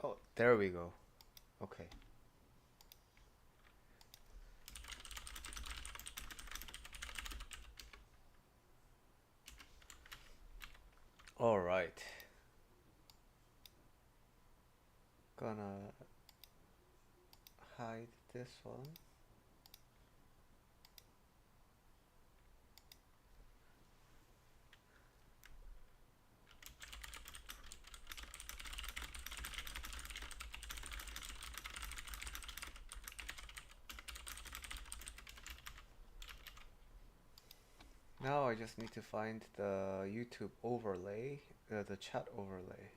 Oh, there we go. Okay. All right. Gonna hide this one. Now I just need to find the YouTube overlay, the chat overlay.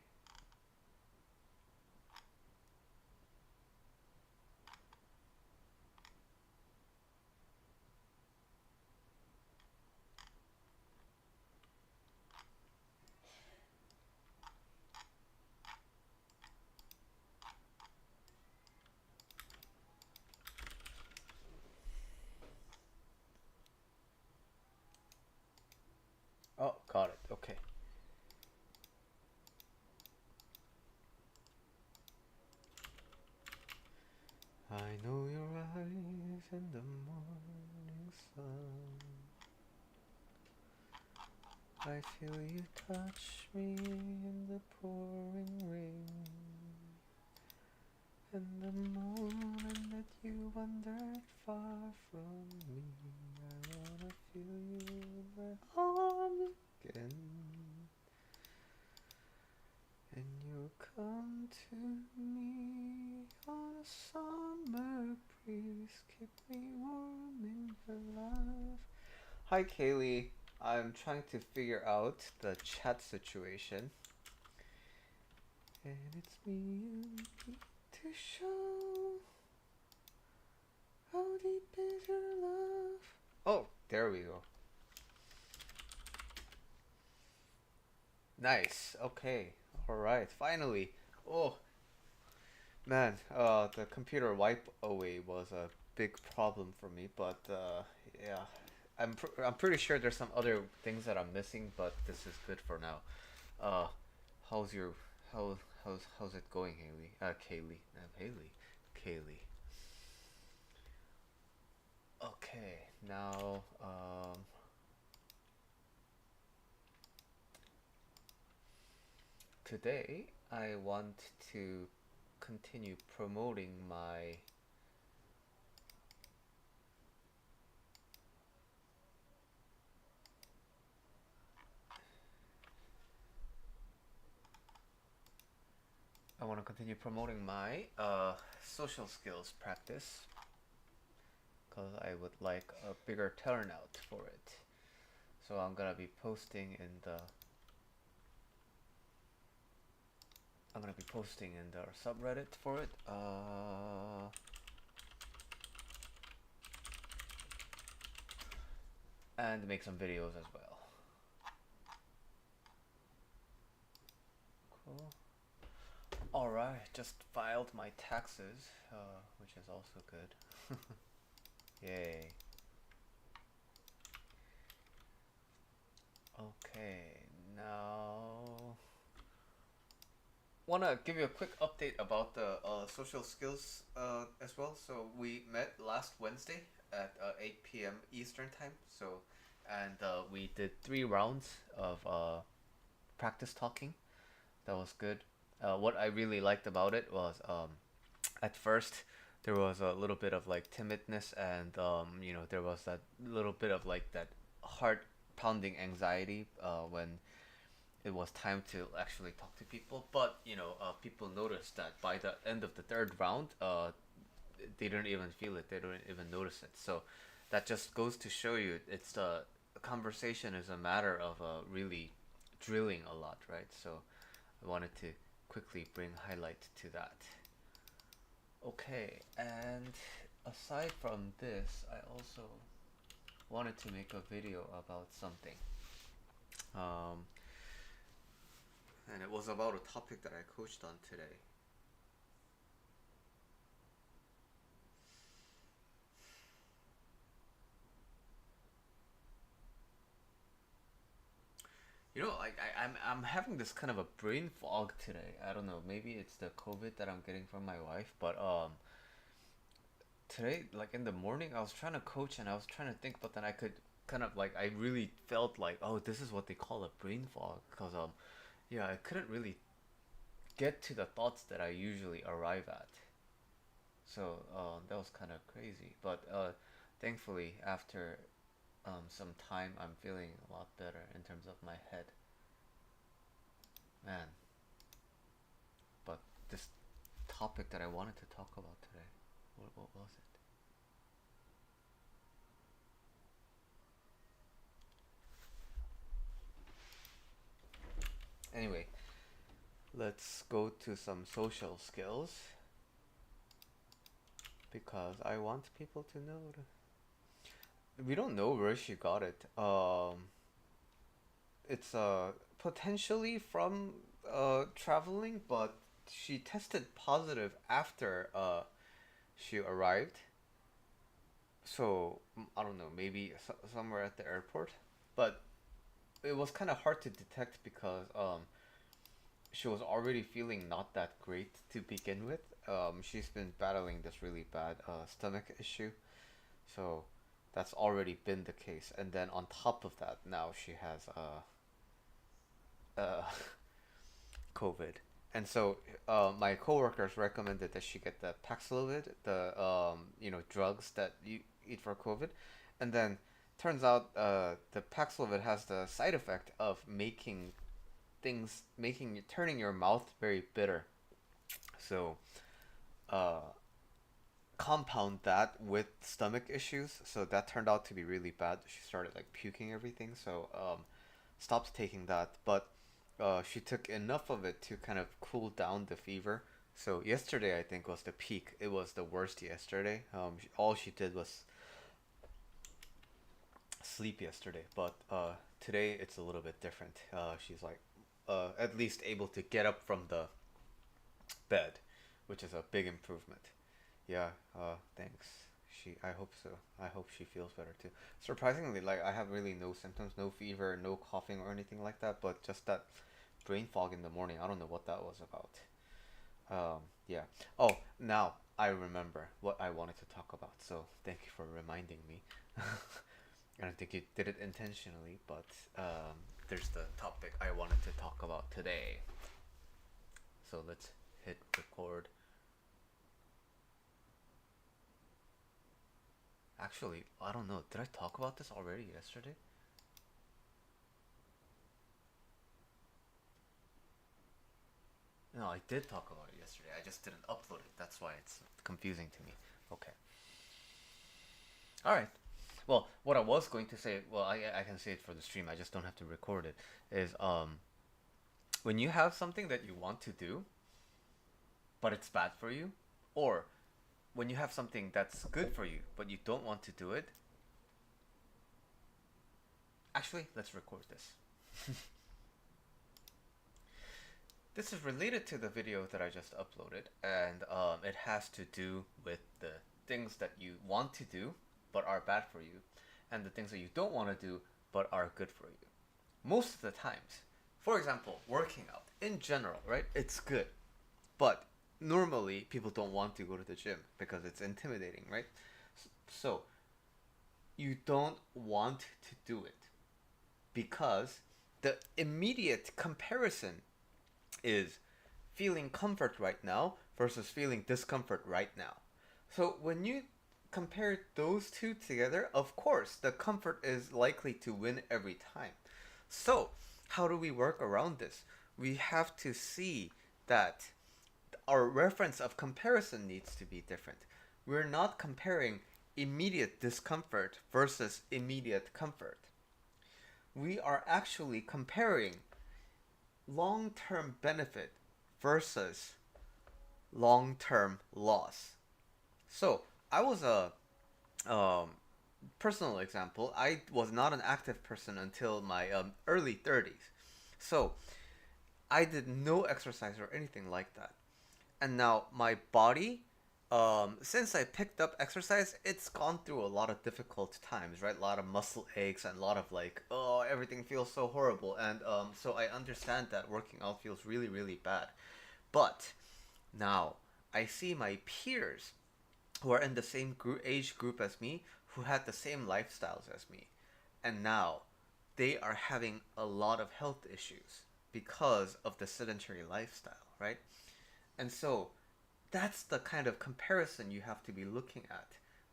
Oh, got it. Okay. I know your eyes in the morning sun. I feel you touch me in the pouring rain. And the moment that you wandered far from me, I wanna feel you in my arms again. And you come to me on a summer breeze, keep me warm in your love. Hi Kaylee, I'm trying to figure out the chat situation. And it's me you need to show. How deep is your love? Oh, there we go. Nice. Okay. All right. Finally. Oh man, the computer wipe away was a big problem for me, but yeah, I'm pretty sure there's some other things that I'm missing, but this is good for now. Uh, how's your how how's it going, Haley? Kaylee, Haley, Kaylee. Okay, now today I want to continue promoting my social skills practice because I would like a bigger turnout for it. So I'm gonna be posting in the subreddit for it. And make some videos as well. Cool. Alright, just filed my taxes, which is also good. Yay. Okay, now want to give you a quick update about the social skills as well. So we met last Wednesday at 8 p.m. Eastern time. So, and we did 3 rounds of practice talking. That was good. What I really liked about it was at first there was a little bit of like timidness and there was that little bit of like that heart pounding anxiety when it was time to actually talk to people. But people noticed that by the end of the third round, they didn't even feel it. They don't even notice it. So that just goes to show you, it's the conversation is a matter of really drilling a lot, right? So I wanted to quickly bring highlight to that. Okay, and aside from this, I also wanted to make a video about something. Um, and it was about a topic that I coached on today. I'm having this kind of a brain fog today. I don't know. Maybe it's the COVID that I'm getting from my wife, but today, like in the morning, I was trying to coach and I was trying to think, but then I could kind of like I really felt like, oh, this is what they call a brain fog, because yeah, I couldn't really get to the thoughts that I usually arrive at. So that was kind of crazy, but thankfully after some time, I'm feeling a lot better in terms of my head, man. But this topic that I wanted to talk about today, what was it? Anyway, let's go to some social skills because I want people to know. We don't know where she got it. It's potentially from traveling, but she tested positive after she arrived. So I don't know, maybe somewhere at the airport, but it was kind of hard to detect because she was already feeling not that great to begin with. She's been battling this really bad stomach issue, so that's already been the case. And then on top of that, now she has COVID. And so my coworkers recommended that she get the Paxlovid, the drugs that you eat for COVID, and then turns out the Paxlovid has the side effect of making turning your mouth very bitter. So uh, compound that with stomach issues, so that turned out to be really bad. She started like puking everything, so stopped taking that, but she took enough of it to kind of cool down the fever. So yesterday I think was the peak. It was the worst yesterday. All she did was sleep yesterday, but today it's a little bit different. She's like at least able to get up from the bed, which is a big improvement. Yeah, thanks. I hope so. I hope she feels better too. Surprisingly, like I have really no symptoms, no fever, no coughing or anything like that, but just that brain fog in the morning. I don't know what that was about. Yeah. Oh, now I remember what I wanted to talk about. So thank you for reminding me. I don't think you did it intentionally, but there's the topic I wanted to talk about today. So let's hit record. Actually, I don't know. Did I talk about this already yesterday? No, I did talk about it yesterday. I just didn't upload it. That's why it's confusing to me. Okay. All right. Well, what I was going to say, well, I can say it for the stream. I just don't have to record it. Is when you have something that you want to do, but it's bad for you, or when you have something that's good for you, but you don't want to do it. Actually, let's record this. This is related to the video that I just uploaded, and it has to do with the things that you want to do but are bad for you, and the things that you don't want to do but are good for you. Most of the times, for example, working out in general, right? It's good, but normally people don't want to go to the gym because it's intimidating, right? So you don't want to do it because the immediate comparison is feeling comfort right now versus feeling discomfort right now. So when you compare those two together, of course, the comfort is likely to win every time. So, how do we work around this? We have to see that our reference of comparison needs to be different. We're not comparing immediate discomfort versus immediate comfort. We are actually comparing long term benefit versus long term loss. So, I was a um, personal example. I was not an active person until my early 30s. So, I did no exercise or anything like that. And now my body Since I picked up exercise, it's gone through a lot of difficult times, right? A lot of muscle aches and a lot of like, oh, everything feels so horrible. And so I understand that working out feels really, really bad. But now I see my peers who are in the same age group as me, who had the same lifestyles as me, and now they are having a lot of health issues because of the sedentary lifestyle, right? And so that's the kind of comparison you have to be looking at.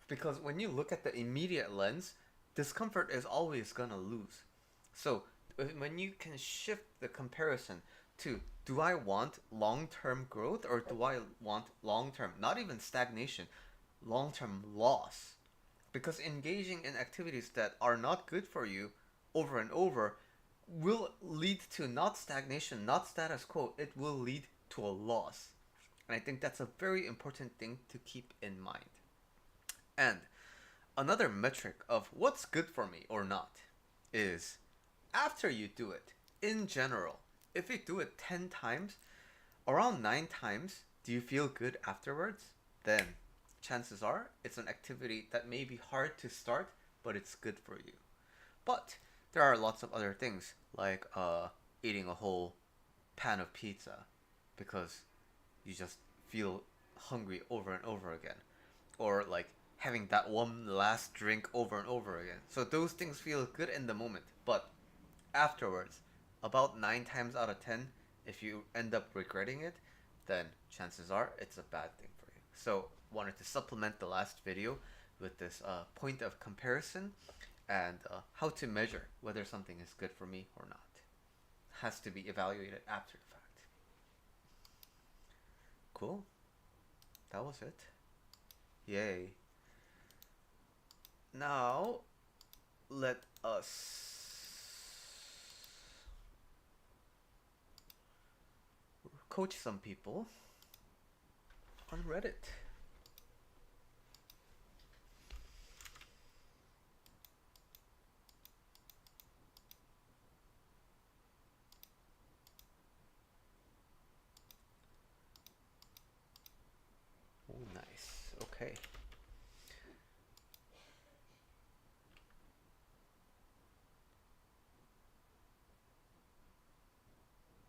Because when you look at the immediate lens, discomfort is always going to lose. So when you can shift the comparison to, do I want long term growth or do I want long term, not even stagnation, long term loss? Because engaging in activities that are not good for you over and over will lead to not stagnation, not status quo, it will lead to a loss. And I think that's a very important thing to keep in mind. And another metric of what's good for me or not is after you do it, in general, if you do it 10 times, around 9 times, do you feel good afterwards? Then chances are it's an activity that may be hard to start, but it's good for you. But there are lots of other things like eating a whole pan of pizza because you just feel hungry over and over again, or like having that one last drink over and over again. So those things feel good in the moment, but afterwards, about 9 times out of 10, if you end up regretting it, then chances are it's a bad thing for you. So wanted to supplement the last video with this point of comparison and how to measure whether something is good for me or not. Has to be evaluated after the fact. Cool. That was it. Yay. Now, let us coach some people on Reddit. Oh, nice. Okay.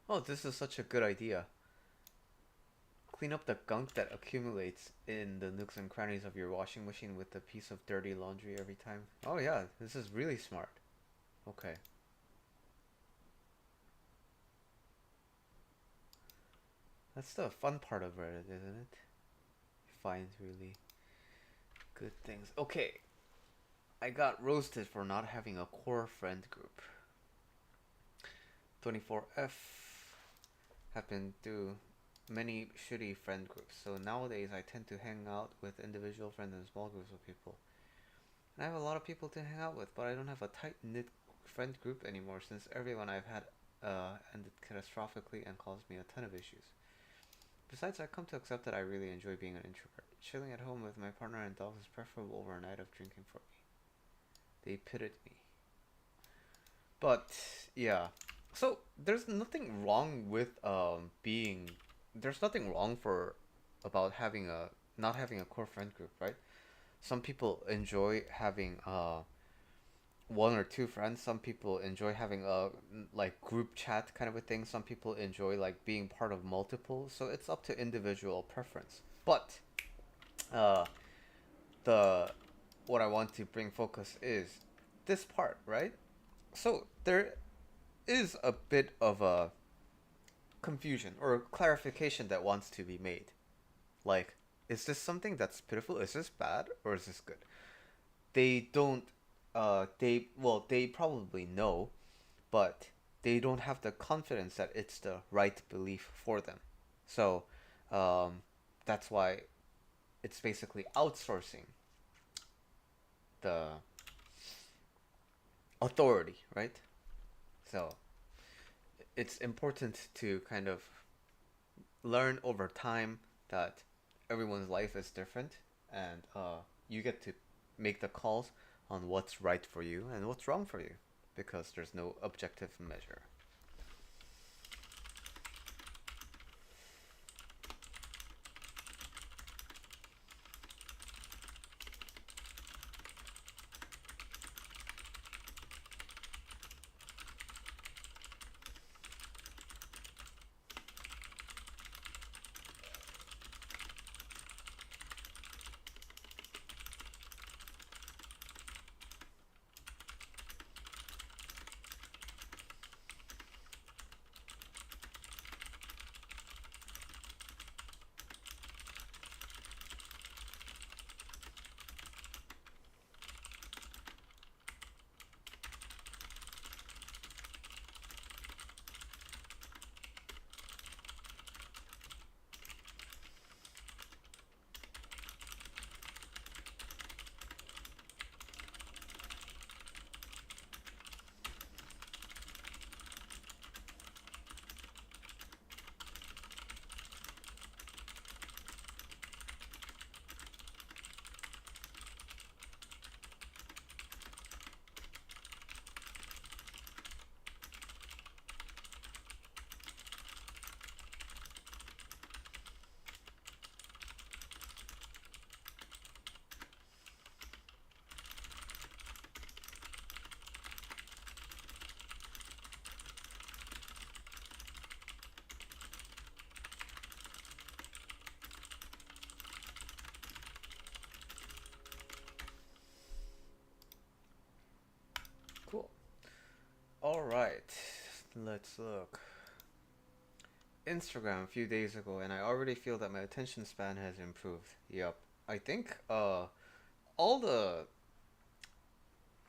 Oh, this is such a good idea. Clean up the gunk that accumulates in the nooks and crannies of your washing machine with a piece of dirty laundry every time. Oh yeah, this is really smart. Okay. That's the fun part of Reddit, isn't it? Find really good things. Okay. I got roasted for not having a core friend group. 24F happened through many shitty friend groups. So nowadays I tend to hang out with individual friends and small groups of people. And I have a lot of people to hang out with, but I don't have a tight knit friend group anymore since everyone I've had ended catastrophically and caused me a ton of issues. Besides, I come to accept that I really enjoy being an introvert. Chilling at home with my partner and dogs is preferable over a night of drinking for me. They pitted me. But yeah, so there's nothing wrong with being. There's nothing wrong for about having a not having a core friend group, right? Some people enjoy having one or two friends. Some people enjoy having a like group chat kind of a thing. Some people enjoy like being part of multiple. So it's up to individual preference. But uh, the what I want to bring focus is this part, right? So there is a bit of a confusion or clarification that wants to be made. Like, is this something that's pitiful? Is this bad or is this good? They don't. They probably know, but they don't have the confidence that it's the right belief for them. So, um, that's why it's basically outsourcing the authority, right? So it's important to kind of learn over time that everyone's life is different and you get to make the calls on what's right for you and what's wrong for you because there's no objective measure. All right, let's look. Instagram a few days ago, and I already feel that my attention span has improved. Yep. I think all the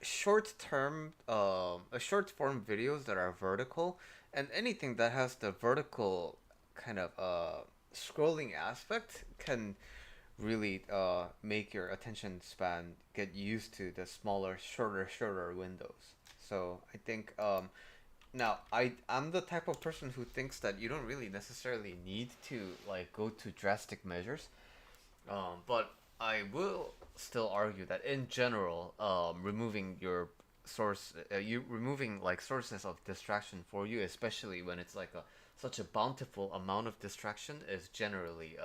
short form videos that are vertical, and anything that has the vertical kind of scrolling aspect can really make your attention span get used to the smaller, shorter windows. So I think now I'm the type of person who thinks that you don't really necessarily need to like go to drastic measures. But I will still argue that in general, removing your you removing like sources of distraction for you, especially when it's like a such a bountiful amount of distraction, is generally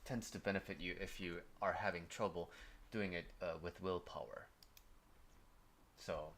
tends to benefit you if you are having trouble doing it with willpower. So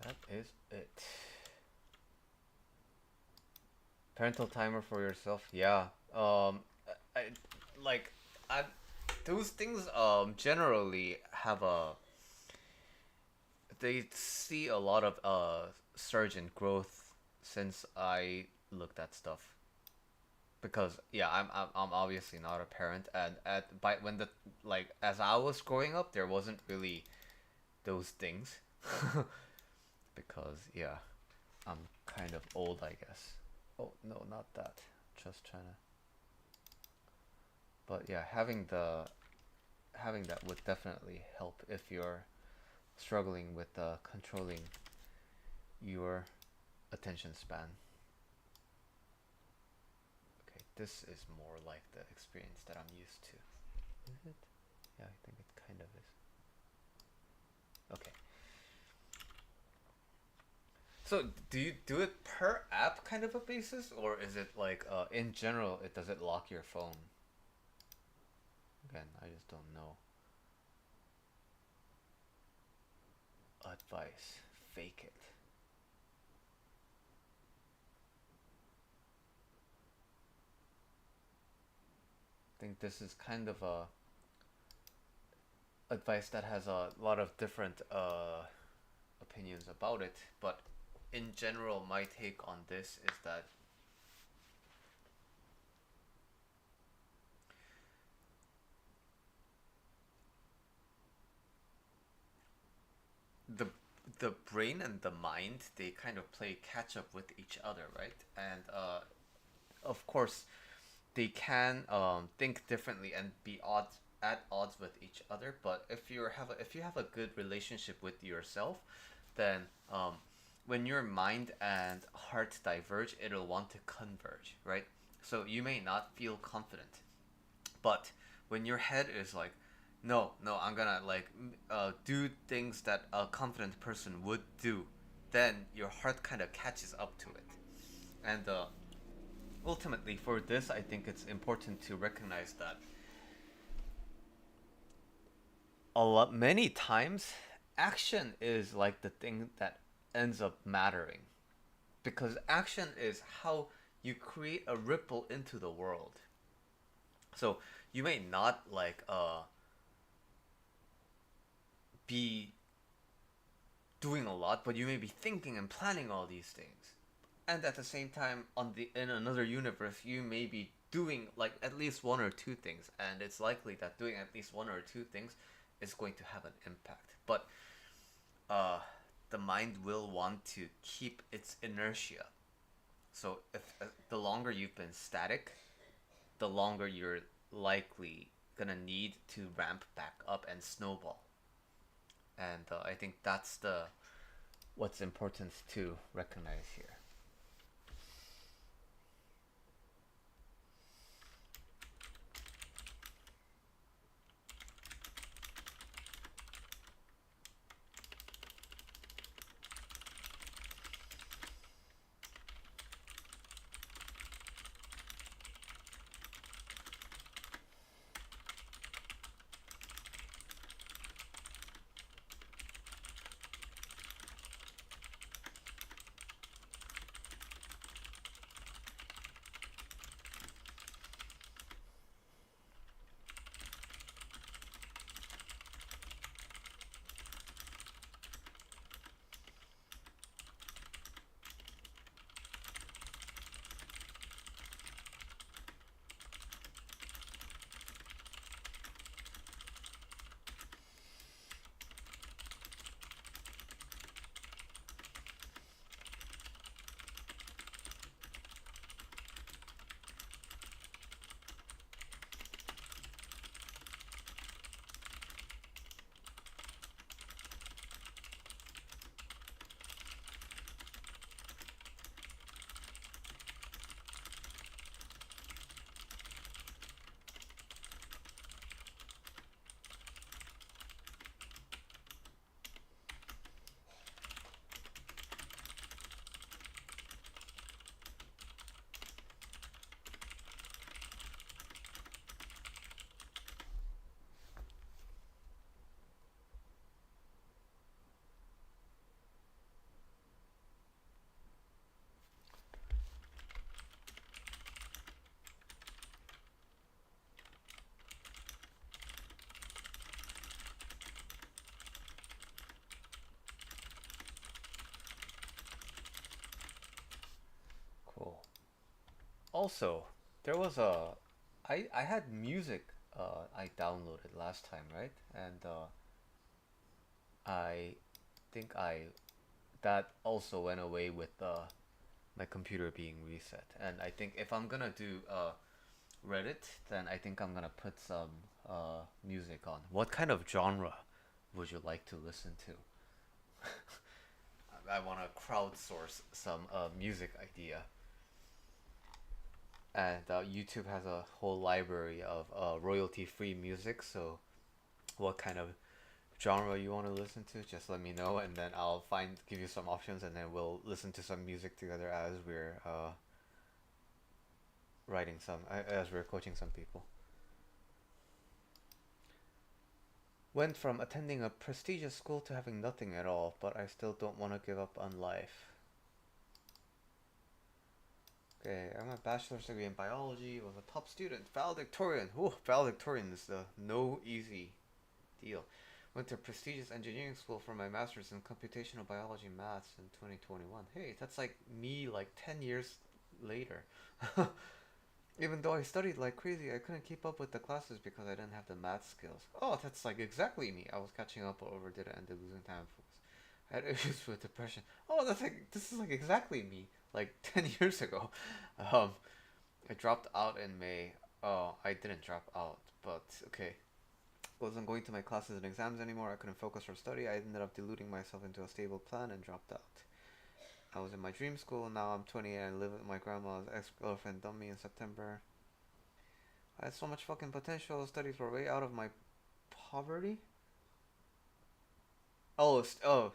that is it. Parental timer for yourself. Yeah. I like I those things generally have a they see a lot of surge in growth since I looked at stuff because yeah I'm obviously not a parent and at by when the like as I was growing up there wasn't really those things because yeah I'm kind of old I guess. Oh no, not that. Just trying to. But yeah, having that would definitely help if you're struggling with controlling your attention span. Okay, this is more like the experience that I'm used to. Is it? Yeah, I think it kind of is. Okay. So, do you do it per app kind of a basis, or is it like in general? It does it lock your phone? Again, I just don't know. Advice: fake it. I think this is kind of a advice that has a lot of different opinions about it, but in general, my take on this is that the the brain and the mind they kind of play catch up with each other, right? And of course, they can think differently and be odds at odds with each other. But if you have a good relationship with yourself, then when your mind and heart diverge, it'll want to converge, right? So you may not feel confident, but when your head is like, no, no, I'm gonna like do things that a confident person would do, then your heart kind of catches up to it. And ultimately, for this, I think it's important to recognize that many times, action is like the thing that ends up mattering, because action is how you create a ripple into the world. So you may not like be doing a lot, but you may be thinking and planning all these things. And at the same time, on the in another universe, you may be doing like at least one or two things, and it's likely that doing at least one or two things is going to have an impact. But uh, the mind will want to keep its inertia. So if the longer you've been static, the longer you're likely gonna need to ramp back up and snowball. And I think that's the what's important to recognize here. Cool. Also, there was a I had music I downloaded last time, right? And I think I that also went away with my computer being reset. And I think if I'm gonna do Reddit, then I think I'm gonna put some music on. What kind of genre would you like to listen to? I want to crowdsource some music idea. And YouTube has a whole library of royalty-free music. So, what kind of genre you want to listen to? Just let me know, and then I'll give you some options, and then we'll listen to some music together as we're as we're coaching some people. Went from attending a prestigious school to having nothing at all, but I still don't want to give up on life. Okay, I have a bachelor's degree in biology, was a top student, valedictorian. Ooh, valedictorian is no easy deal. Went to a prestigious engineering school for my master's in computational biology maths in 2021. Hey, that's like me like 10 years later. Even though I studied like crazy, I couldn't keep up with the classes because I didn't have the math skills. Oh, that's like exactly me. I was catching up but overdid it and ended losing time focus. I had issues with depression. Oh, this is like exactly me. Like 10 years ago. Um, I dropped out in May. Oh, I didn't drop out, but okay. Wasn't going to my classes and exams anymore. I couldn't focus or study. I ended up deluding myself into a stable plan and dropped out. I was in my dream school. Now I'm 20 and I live with my grandma's ex-girlfriend. Dumped me in September. I had so much fucking potential. Studies were way out of my poverty.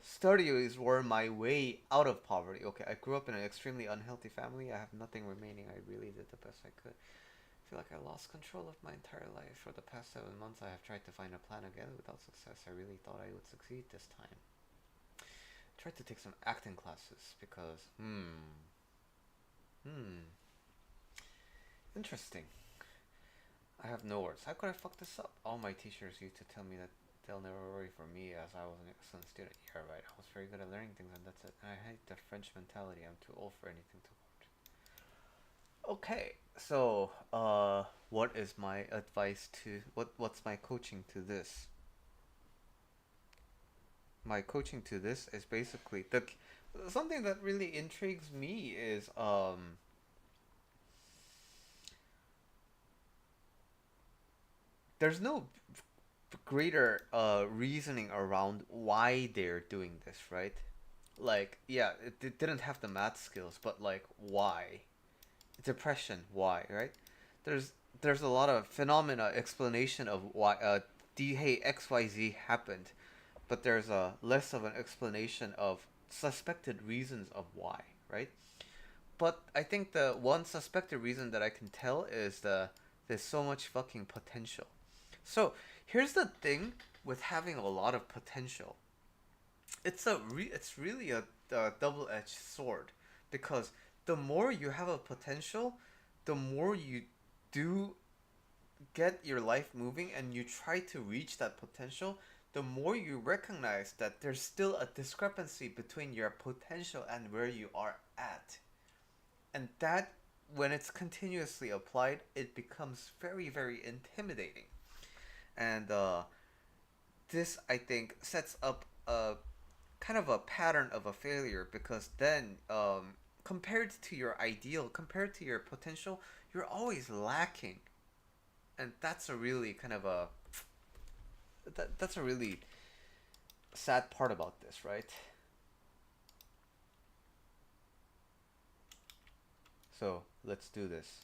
Studies were my way out of poverty. Okay, I grew up in an extremely unhealthy family. I have nothing remaining. I really did the best I could. I feel like I lost control of my entire life. For the past 7 months, I have tried to find a plan again without success. I really thought I would succeed this time. I tried to take some acting classes because, interesting. I have no words. How could I fuck this up? All my teachers used to tell me that they'll never worry for me as I was an excellent student. Yeah, right. I was very good at learning things and that's it. And I hate the French mentality. I'm too old for anything to quote. Okay, so what is my advice to what's my coaching to this? My coaching to this is basically the something that really intrigues me is there's no greater reasoning around why they're doing this, right? Like, yeah, it didn't have the math skills, but like, why? Depression, why, right? There's there's a lot of phenomena explanation of why hey XYZ happened, but there's a less of an explanation of suspected reasons of why, right? But I think the one suspected reason that I can tell is there's so much fucking potential. So here's the thing with having a lot of potential. It's really a double edged sword because the more you have a potential, the more you do get your life moving and you try to reach that potential, the more you recognize that there's still a discrepancy between your potential and where you are at. And that, when it's continuously applied, it becomes very, very intimidating. And this, I think, sets up a kind of a pattern of a failure because then, compared to your ideal, compared to your potential, you're always lacking. And that's a really kind of a that's a really sad part about this, right? So let's do this.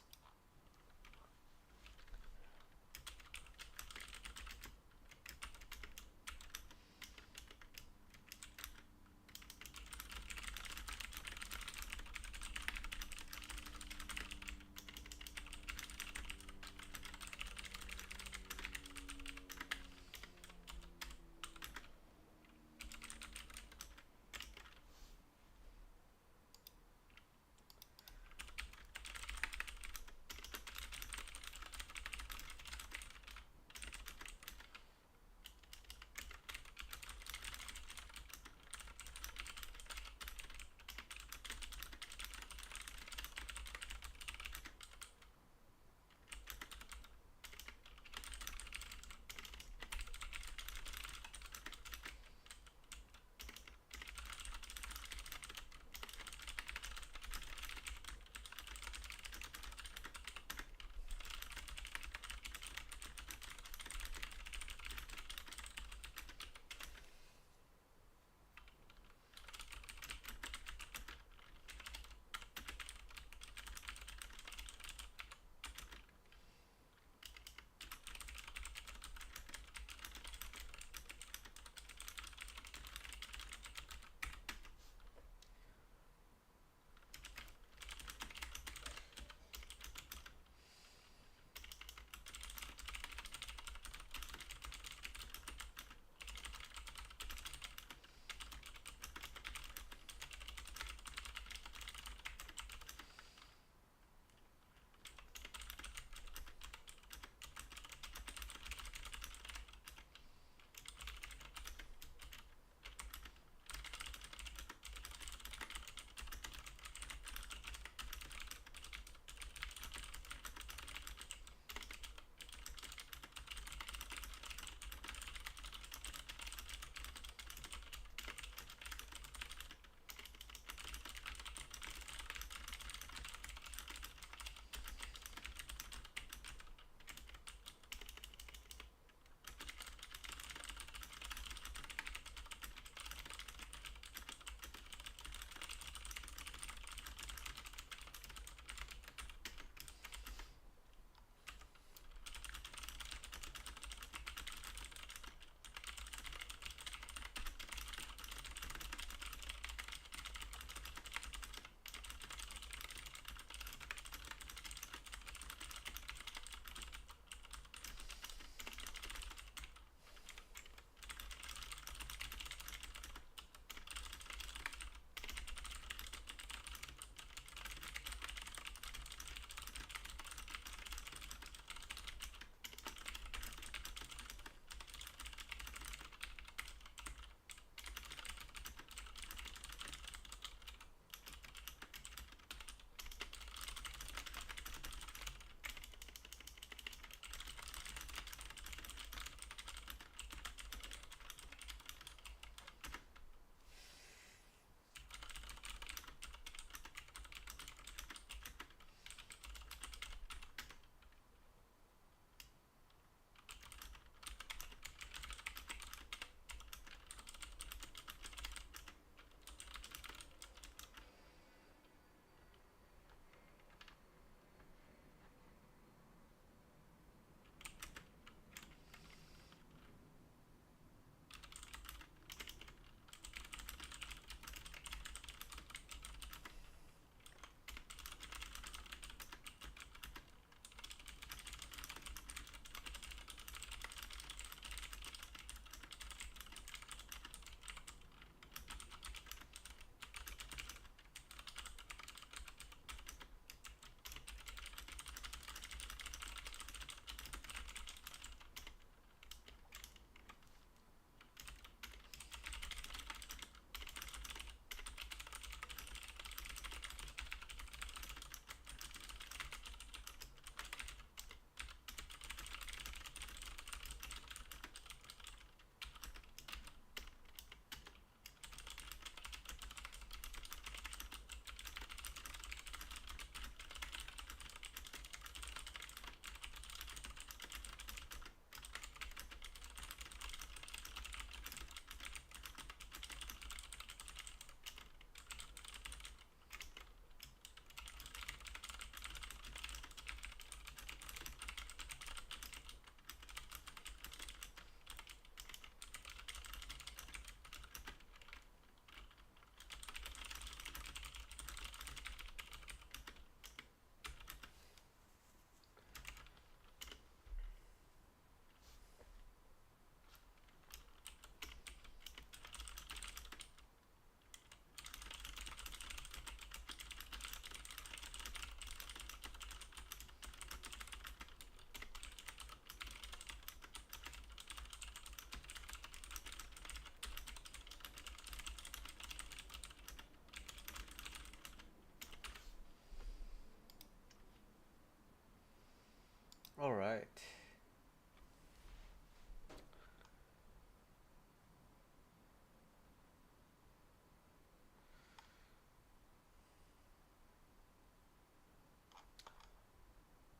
right.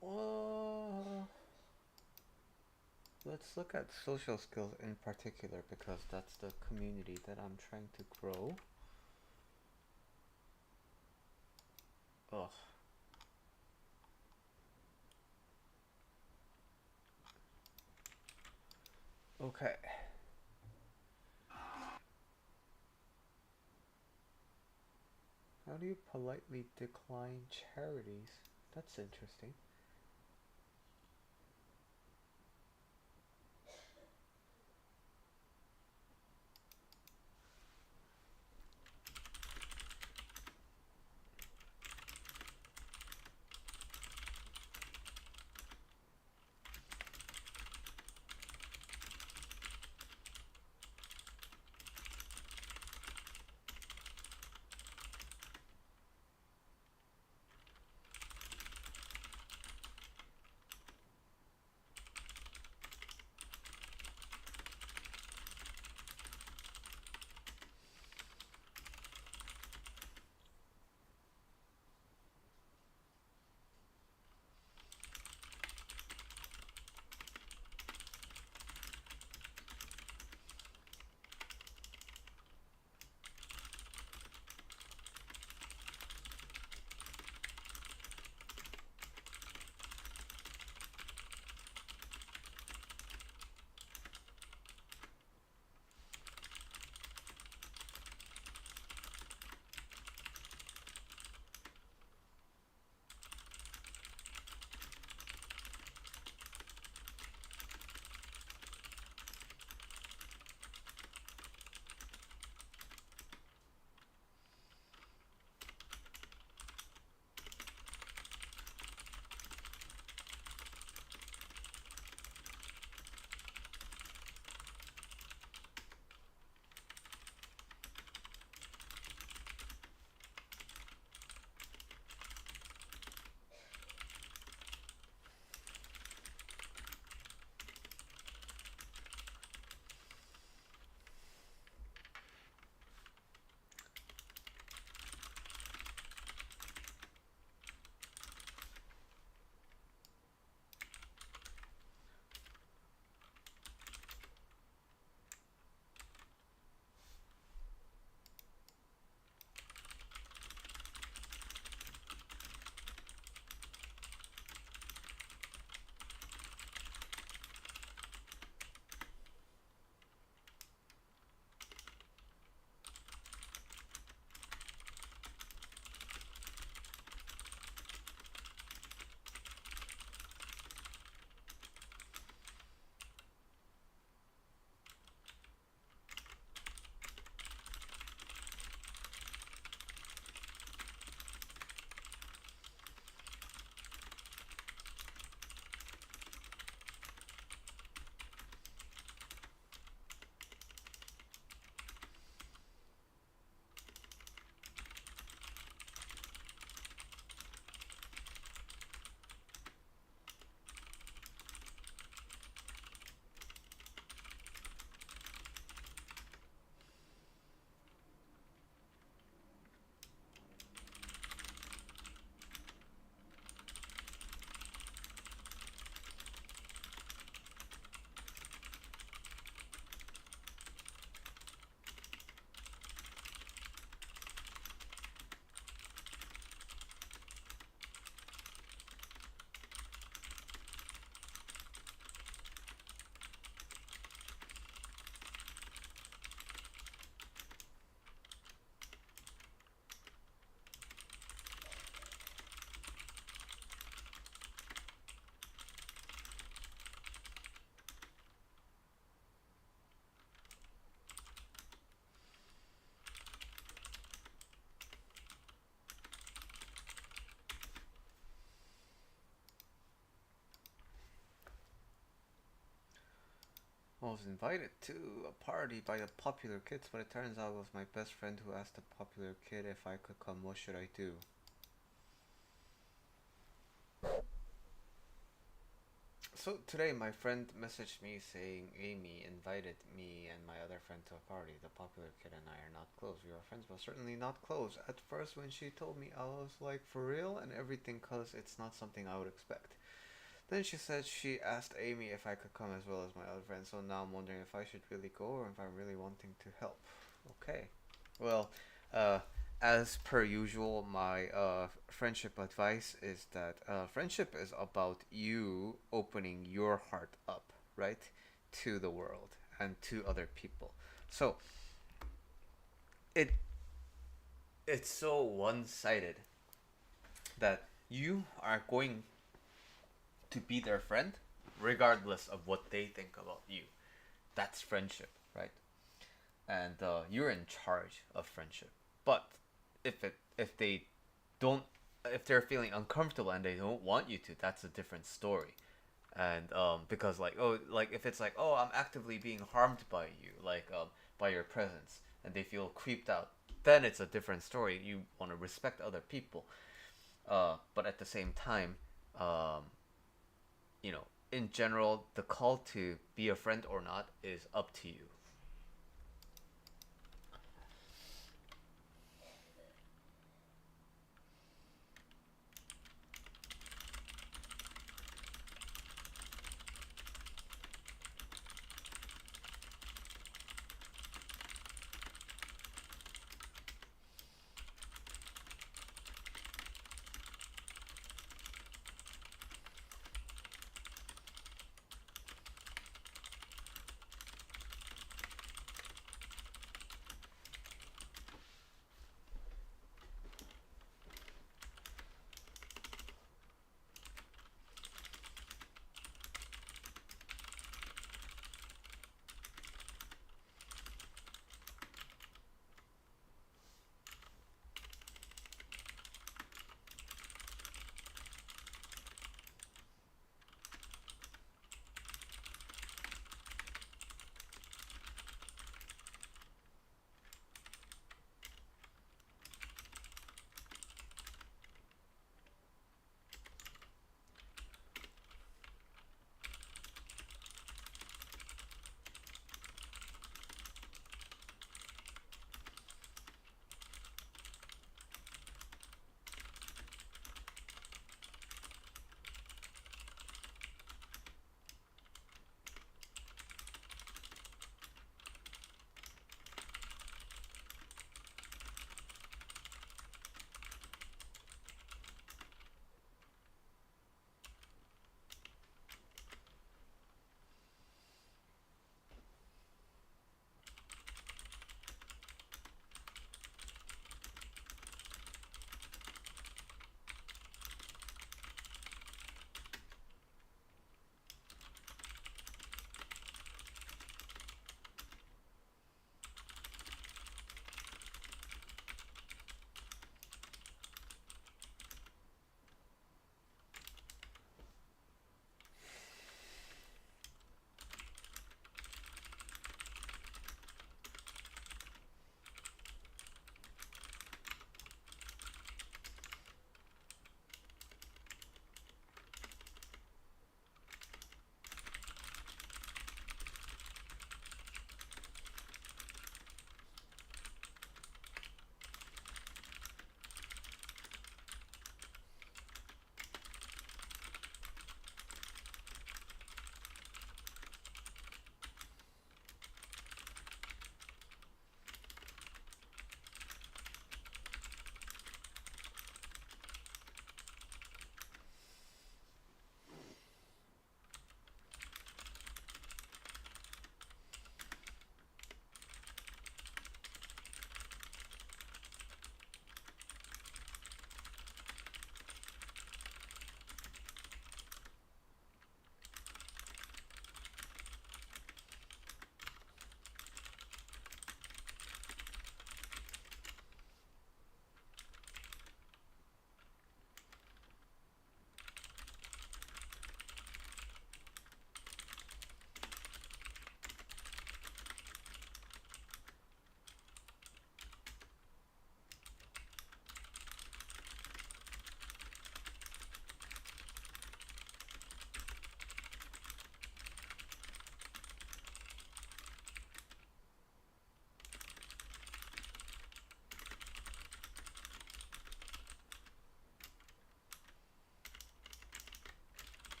Well, let's look at social skills in particular because that's the community that I'm trying to grow. Ugh. Okay. How do you politely decline charities? That's interesting. I was invited to a party by the popular kids, but it turns out it was my best friend who asked the popular kid if I could come. What should I do? So today my friend messaged me saying Amy invited me and my other friend to a party. The popular kid and I are not close. We are friends, but certainly not close. At first, when she told me, I was like, for real? And everything, cause it's not something I would expect. Then she said she asked Amy if I could come as well as my other friends, so now I'm wondering if I should really go or if I'm really wanting to help. Okay. Well, uh, as per usual, my friendship advice is that friendship is about you opening your heart up, right, to the world and to other people. So it it's so one sided that you are going to be their friend regardless of what they think about you. That's friendship, right? And you're in charge of friendship. But if they don't, if they're feeling uncomfortable and they don't want you to, that's a different story. And because like, oh, like if it's like, oh, I'm actively being harmed by you, like by your presence, and they feel creeped out, then it's a different story. You want to respect other people, but at the same time, um, you know, in general, the call to be a friend or not is up to you.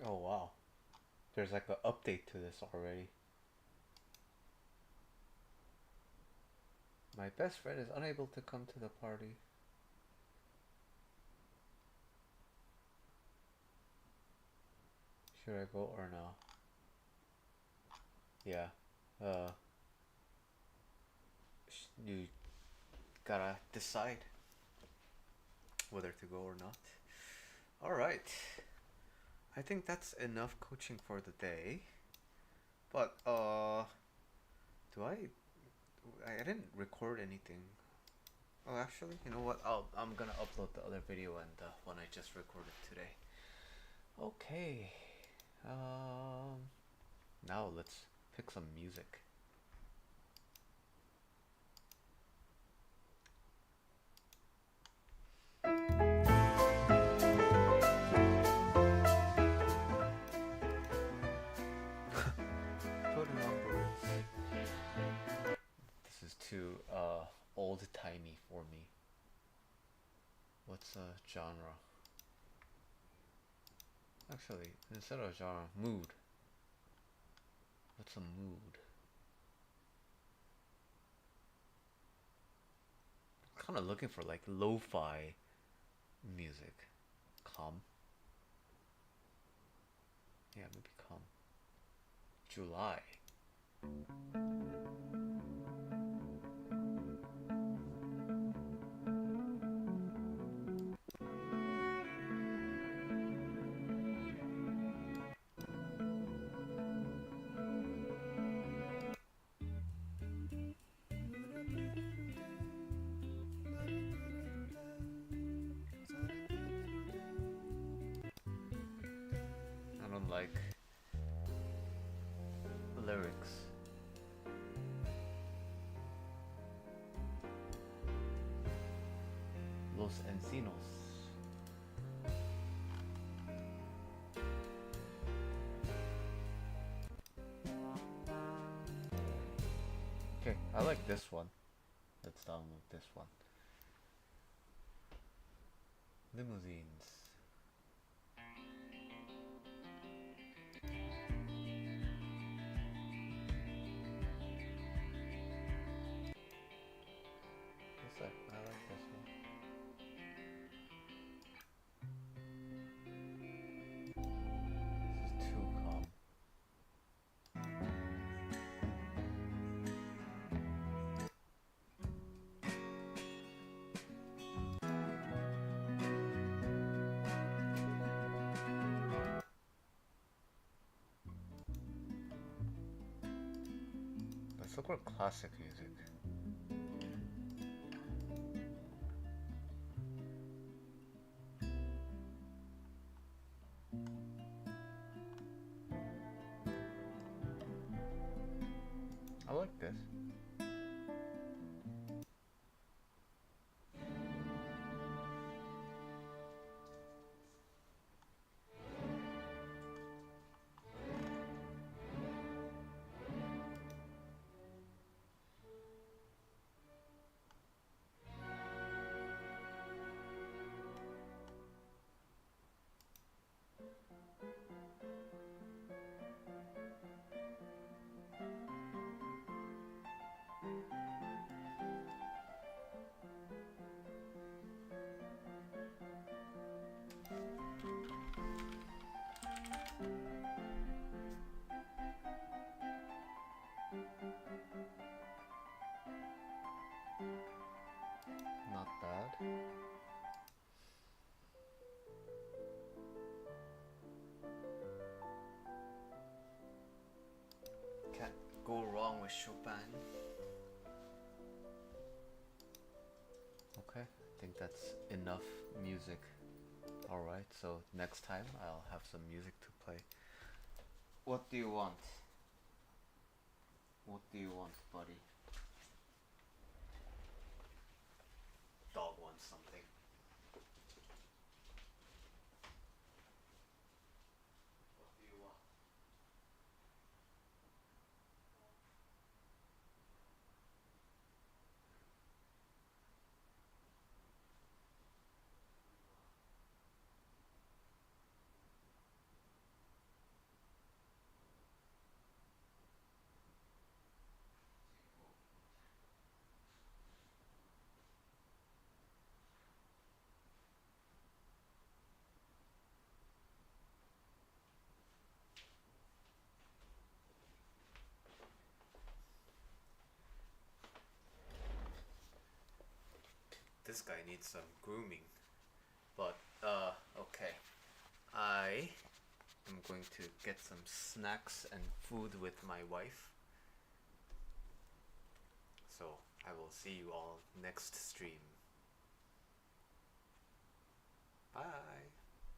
Oh wow. There's like an update to this already. My best friend is unable to come to the party. Should I go or no? Yeah. Uh, you gotta decide whether to go or not. All right. I think that's enough coaching for the day. But do I didn't record anything. Oh, actually, you know what? I'm gonna upload the other video and the one I just recorded today. Okay. Um. Now let's pick some music. Put numbers. This is too old timey for me. What's a genre? Actually, instead of genre, mood. What's a mood? Kind of looking for like lo-fi music. Calm. Yeah, maybe calm. July. I don't like lyrics. Los Encinos. Okay, I like this one. Let's download this one. Limousines. What's that? I like this one. This is too calm. Let's look for classic music. I like this. Not bad. Can't go wrong with Chopin. Okay, I think that's enough music. Alright, so next time I'll have some music to play. What do you want? What do you want, buddy? Dog wants something. What do you want? this guy needs some grooming. But, okay. I am going to get some snacks and food with my wife. So, I will see you all next stream. Bye.